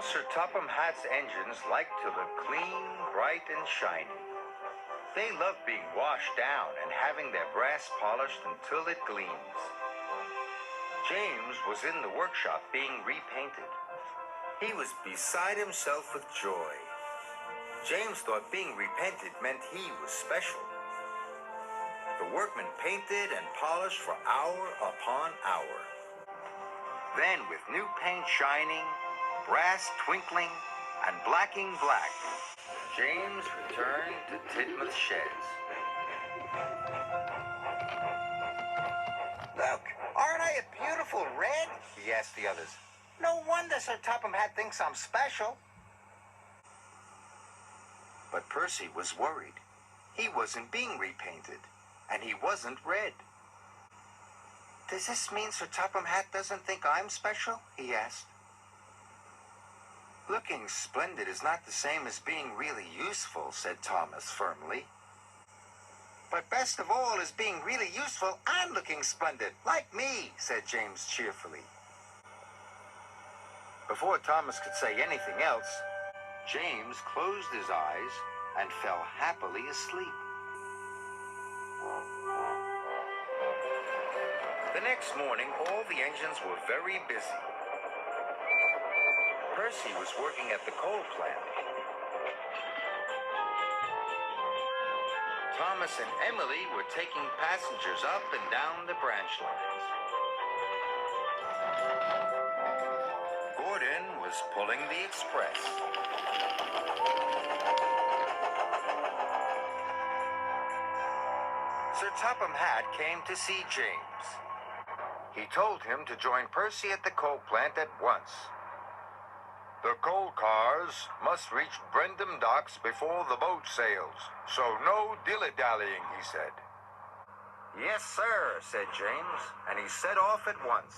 Sir Topham Hatt's engines liked to look clean, bright, and shiny. They loved being washed down and having their brass polished until it gleams. James was in the workshop being repainted. He was beside himself with joy. James thought being repainted meant he was special. The workmen painted and polished for hour upon hour. Then, with new paint shining, brass twinkling, and blacking black, James returned to Tidmouth Sheds. Look, aren't I a beautiful red? He asked the others. No wonder Sir Topham Hatt thinks I'm special. But Percy was worried. He wasn't being repainted, and he wasn't red. Does this mean Sir Topham Hatt doesn't think I'm special? He asked. Looking splendid is not the same as being really useful, said Thomas firmly. But best of all is being really useful and looking splendid, like me, said James cheerfully. Before Thomas could say anything else, James closed his eyes and fell happily asleep. The next morning, all the engines were very busy. Percy was working at the coal plant. Thomas and Emily were taking passengers up and down the branch lines. Gordon was pulling the express. Sir Topham Hatt came to see James. He told him to join Percy at the coal plant at once. The coal cars must reach Brendam docks before the boat sails, so no dilly-dallying, he said. Yes, sir, said James, and he set off at once.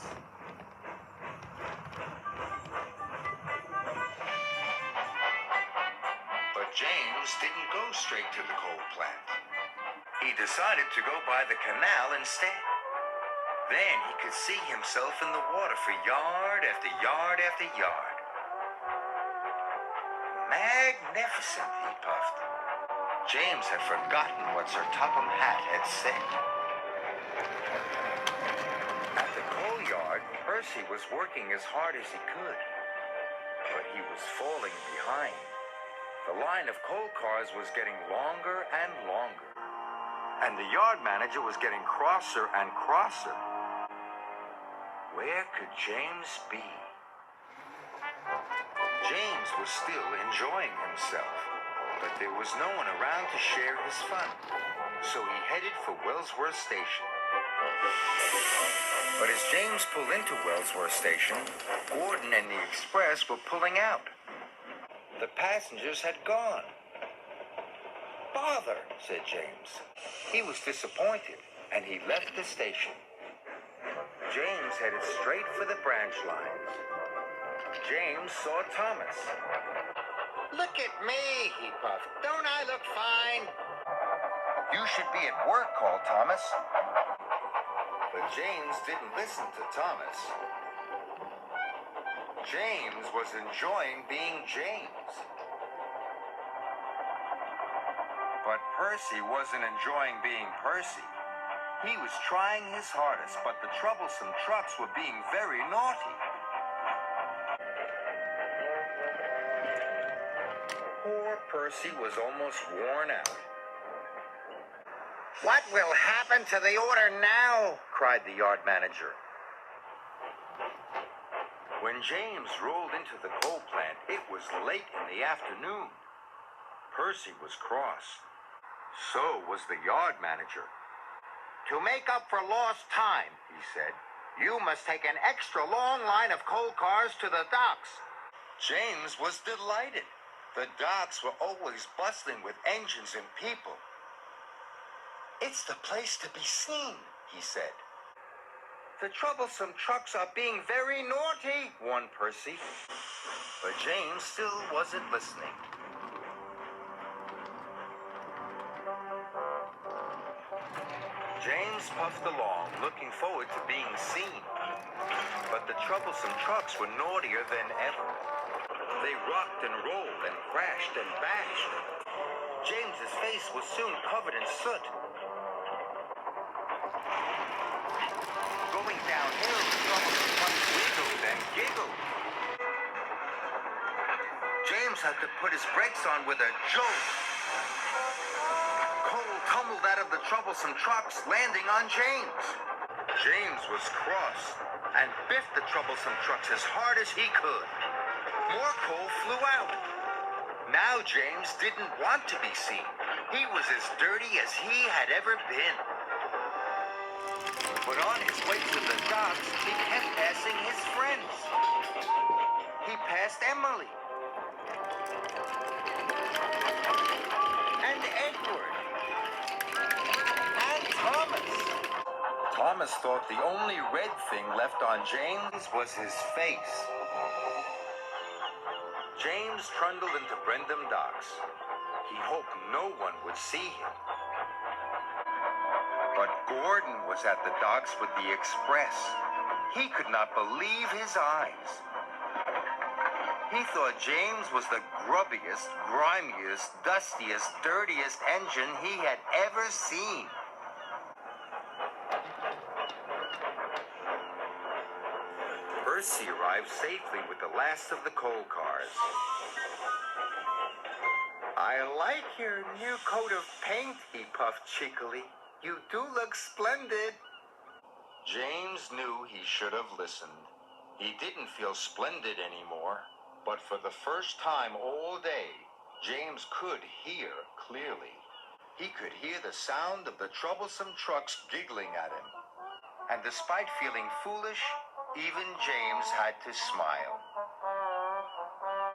But James didn't go straight to the coal plant. He decided to go by the canal instead. Then he could see himself in the water for yard after yard after yard. Magnificent, he puffed. James had forgotten what Sir Topham Hatt had said. At the coal yard, Percy was working as hard as he could, but he was falling behind. The line of coal cars was getting longer and longer, and the yard manager was getting crosser and crosser. Where could James be? James was still enjoying himself, but there was no one around to share his fun, so he headed for Wellsworth Station. But as James pulled into Wellsworth Station, Gordon and the express were pulling out. The passengers had gone. Bother, said James. He was disappointed, and he left the station. James headed straight for the branch lines. James saw Thomas. Look at me, he puffed. Don't I look fine? You should be at work, called Thomas. But James didn't listen to Thomas. James was enjoying being James. But Percy wasn't enjoying being Percy. He was trying his hardest, but the troublesome trucks were being very naughty. Poor Percy was almost worn out. What will happen to the order now? Cried the yard manager. When James rolled into the coal plant, it was late in the afternoon. Percy was cross. So was the yard manager. To make up for lost time, he said, you must take an extra long line of coal cars to the docks. James was delighted. The docks were always bustling with engines and people. It's the place to be seen, he said. The troublesome trucks are being very naughty, warned Percy. But James still wasn't listening. James puffed along, looking forward to being seen. But the troublesome trucks were naughtier than ever. They rocked and rolled and crashed and bashed. James's face was soon covered in soot. Going downhill, the troublesome trucks wiggled and giggled. James had to put his brakes on with a jolt. Coal tumbled out of the troublesome trucks, landing on James. James was cross and biffed the troublesome trucks as hard as he could. More coal flew out. Now James didn't want to be seen. He was as dirty as he had ever been. But on his way to the docks, he kept passing his friends. He passed Emily. And Edward. And Thomas. Thomas thought the only red thing left on James was his face. James trundled into Brendam Docks. He hoped no one would see him. But Gordon was at the docks with the express. He could not believe his eyes. He thought James was the grubbiest, grimiest, dustiest, dirtiest engine he had ever seen. Percy arrived safely with the last of the coal cars. "I like your new coat of paint," he puffed cheekily. "You do look splendid." James knew he should have listened. He didn't feel splendid anymore, but for the first time all day, James could hear clearly. He could hear the sound of the troublesome trucks giggling at him. And despite feeling foolish, even James had to smile.